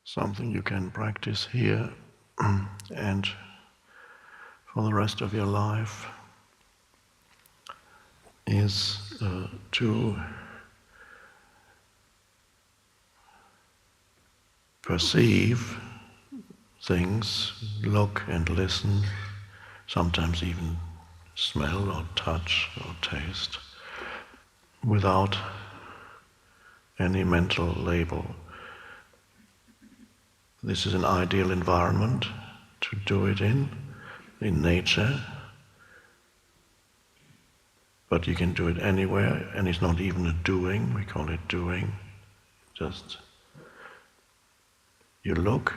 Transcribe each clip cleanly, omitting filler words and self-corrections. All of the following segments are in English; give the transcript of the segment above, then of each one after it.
something you can practice here and for the rest of your life is to perceive things, look and listen, sometimes even smell or touch or taste, without any mental label. This is an ideal environment to do it in nature, but you can do it anywhere, and it's not even a doing, we call it doing, just you look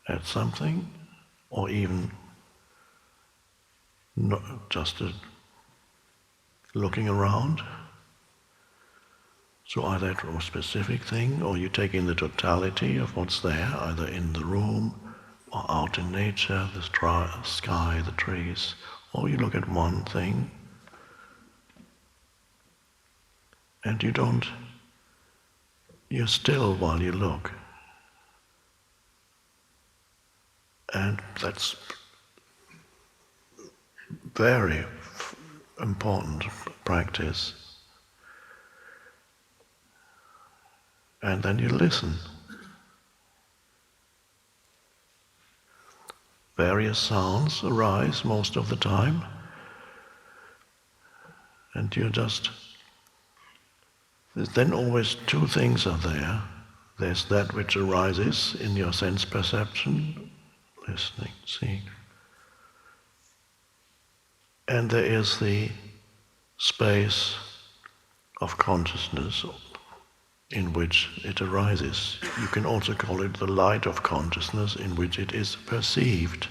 at something, or even not just looking around. So either a specific thing, or you take in the totality of what's there, either in the room or out in nature, the sky, the trees, or you look at one thing and you're still while you look. And that's very important practice. And then you listen. Various sounds arise most of the time, and then always two things are there. There's that which arises in your sense perception, listening, seeing. And there is the space of consciousness in which it arises. You can also call it the light of consciousness in which it is perceived,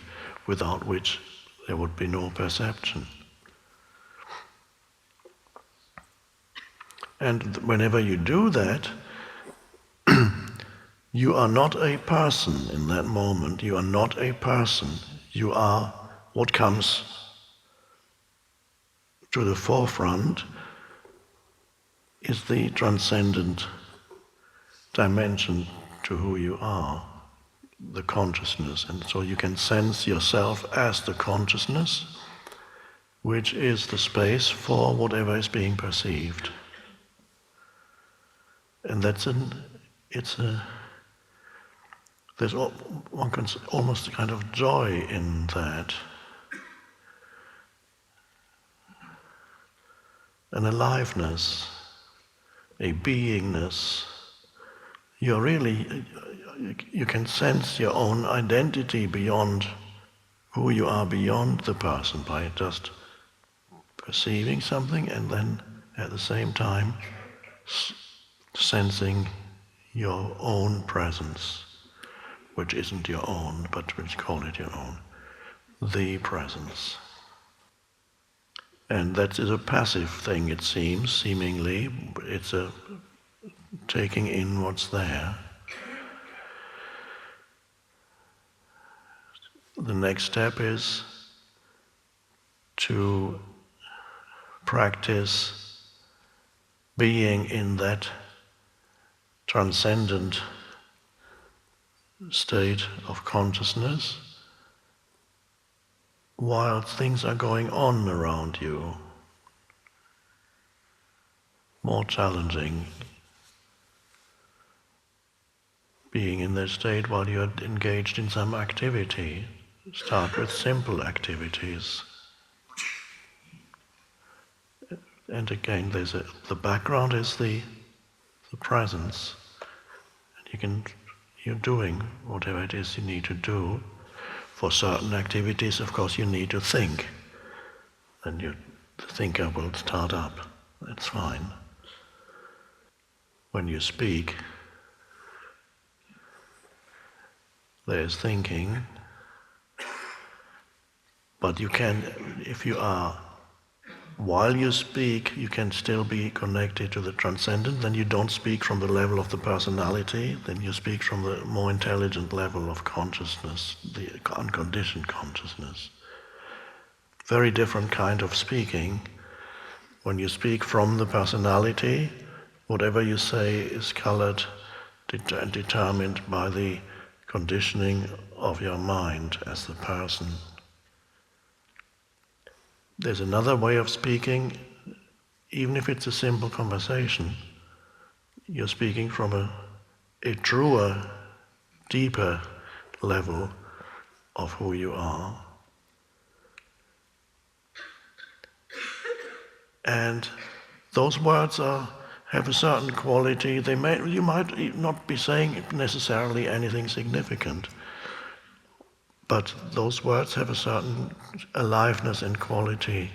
without which there would be no perception. And whenever you do that, you are not a person in that moment. You are not a person. You are what comes to the forefront is the transcendent dimension to who you are, the consciousness. And so you can sense yourself as the consciousness, which is the space for whatever is being perceived. And there's one can almost a kind of joy in that, an aliveness, a beingness. You can sense your own identity beyond who you are, beyond the person, by just perceiving something and then at the same time sensing your own presence, which isn't your own, but which call it your own, the presence. And that is a passive thing, it seems, seemingly. It's a taking in what's there. The next step is to practice being in that transcendent state of consciousness while things are going on around you. More challenging. Being in that state while you're engaged in some activity. Start with simple activities. And again, the background is the presence. And you're doing whatever it is you need to do. For certain activities, of course, you need to think. And the thinker will start up. That's fine. When you speak, there's thinking. But you can, while you speak, you can still be connected to the transcendent. Then you don't speak from the level of the personality, then you speak from the more intelligent level of consciousness, the unconditioned consciousness. Very different kind of speaking. When you speak from the personality, whatever you say is colored and determined by the conditioning of your mind as the person. There's another way of speaking, even if it's a simple conversation. You're speaking from a truer, deeper level of who you are. And those words have a certain quality. You might not be saying necessarily anything significant, but those words have a certain aliveness and quality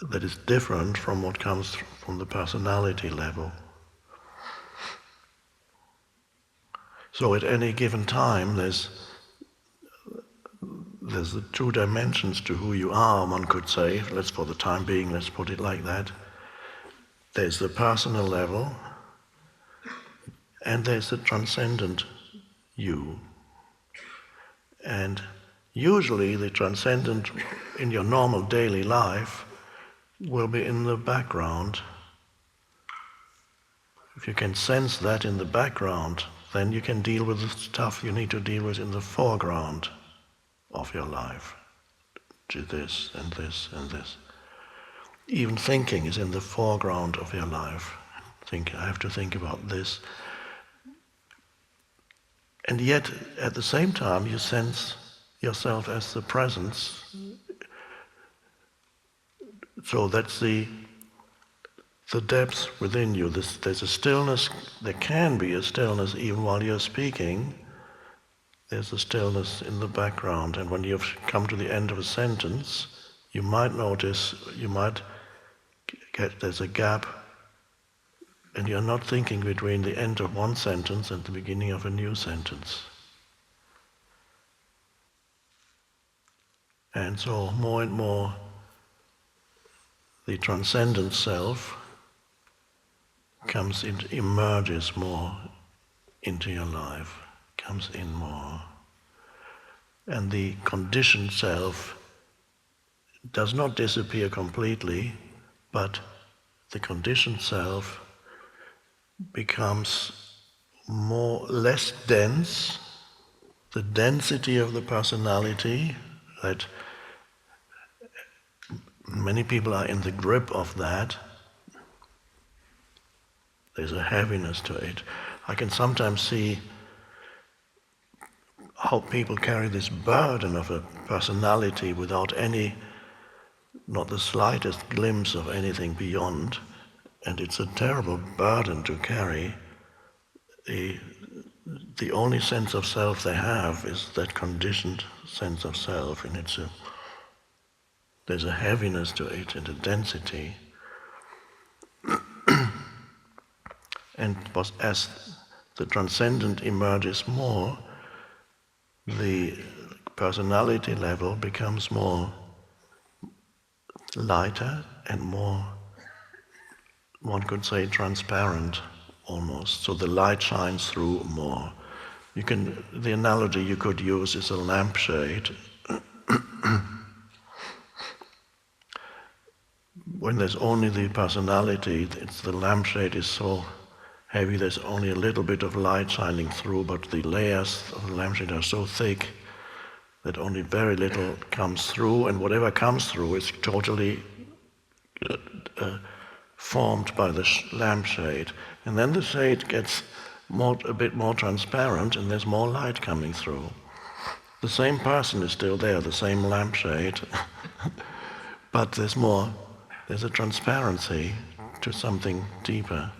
that is different from what comes from the personality level. So at any given time, there's the two dimensions to who you are, one could say. For the time being, let's put it like that. There's the personal level, and there's the transcendent you. And usually the transcendent in your normal daily life will be in the background. If you can sense that in the background, then you can deal with the stuff you need to deal with in the foreground of your life. Do this and this and this. Even thinking is in the foreground of your life. I have to think about this. And yet, at the same time, you sense yourself as the presence. So that's the depth within you. There's a stillness. There can be a stillness even while you're speaking. There's a stillness in the background. And when you've come to the end of a sentence, you might notice, there's a gap, and you're not thinking between the end of one sentence and the beginning of a new sentence. And so more and more, the transcendent self emerges more into your life, comes in more. And the conditioned self does not disappear completely, but the conditioned self becomes less dense. The density of the personality, that many people are in the grip of that. There's a heaviness to it. I can sometimes see how people carry this burden of a personality without not the slightest glimpse of anything beyond, and it's a terrible burden to carry. The only sense of self they have is that conditioned sense of self, and there's a heaviness to it and a density. And as the transcendent emerges more, the personality level becomes more lighter and more, one could say, transparent almost. So the light shines through more. The analogy you could use is a lampshade. When there's only the personality, the lampshade is so heavy, there's only a little bit of light shining through, but the layers of the lampshade are so thick that only very little comes through, and whatever comes through is totally formed by the lampshade. And then the shade gets a bit more transparent, and there's more light coming through. The same person is still there, the same lampshade, but there's a transparency to something deeper.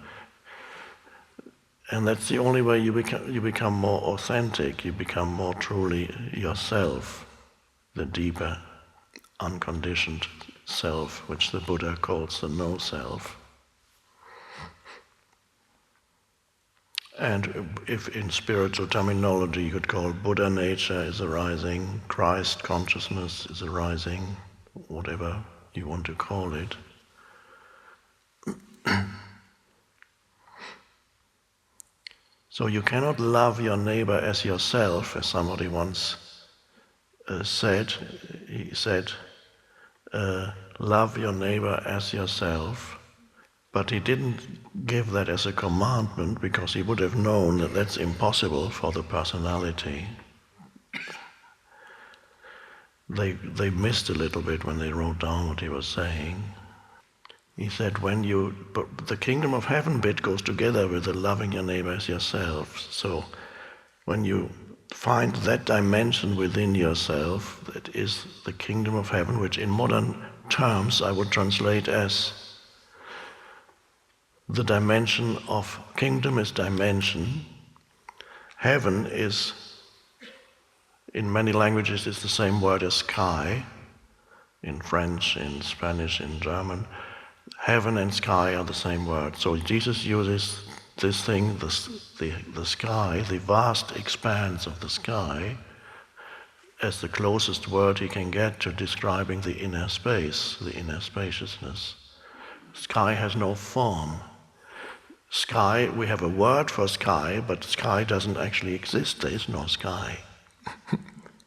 And that's the only way you become more authentic, you become more truly yourself, the deeper, unconditioned self, which the Buddha calls the no-self. And if in spiritual terminology you could call Buddha nature is arising, Christ consciousness is arising, whatever you want to call it. So you cannot love your neighbor as yourself, as somebody once said. He said, love your neighbor as yourself. But he didn't give that as a commandment because he would have known that that's impossible for the personality. They missed a little bit when they wrote down what he was saying. He said, but the kingdom of heaven bit goes together with the loving your neighbor as yourself. So when you find that dimension within yourself, that is the kingdom of heaven, which in modern terms I would translate as the dimension of kingdom is dimension. Heaven is, in many languages, it's the same word as sky. In French, in Spanish, in German. Heaven and sky are the same word. So Jesus uses this thing, the sky, the vast expanse of the sky, as the closest word he can get to describing the inner space, the inner spaciousness. Sky has no form. Sky, we have a word for sky, but sky doesn't actually exist. There is no sky.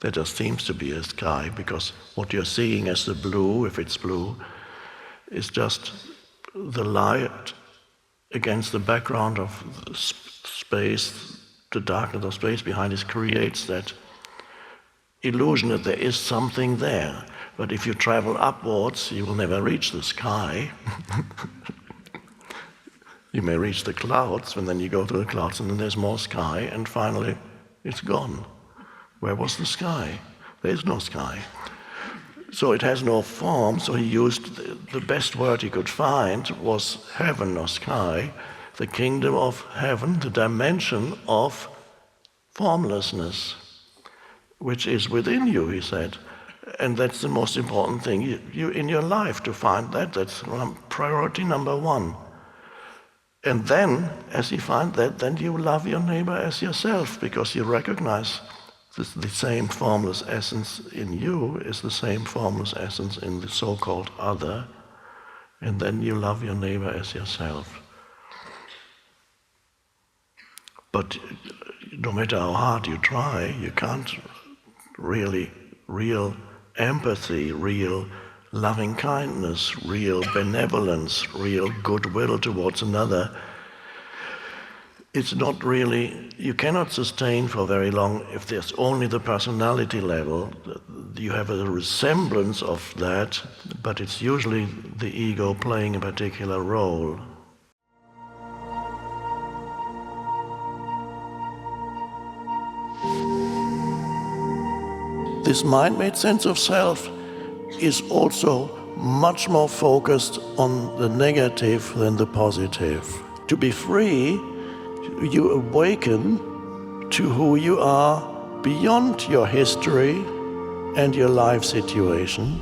There just seems to be a sky, because what you're seeing as the blue, if it's blue, is just the light against the background of space. The darkness of space behind it creates that illusion that there is something there. But if you travel upwards, you will never reach the sky. You may reach the clouds, and then you go to the clouds, and then there's more sky, and finally it's gone. Where was the sky? There is no sky. So it has no form, so he used the best word he could find was heaven or sky, the kingdom of heaven, the dimension of formlessness, which is within you, he said. And that's the most important thing you in your life, to find that. That's priority number one. And then, as you find that, then you love your neighbor as yourself, because you recognize the same formless essence in you is the same formless essence in the so-called other, and then you love your neighbor as yourself. But no matter how hard you try, you can't real empathy, real loving kindness, real benevolence, real goodwill towards another. It's not really, you cannot sustain for very long if there's only the personality level. You have a resemblance of that, but it's usually the ego playing a particular role. This mind-made sense of self is also much more focused on the negative than the positive. To be free, you awaken to who you are beyond your history and your life situation.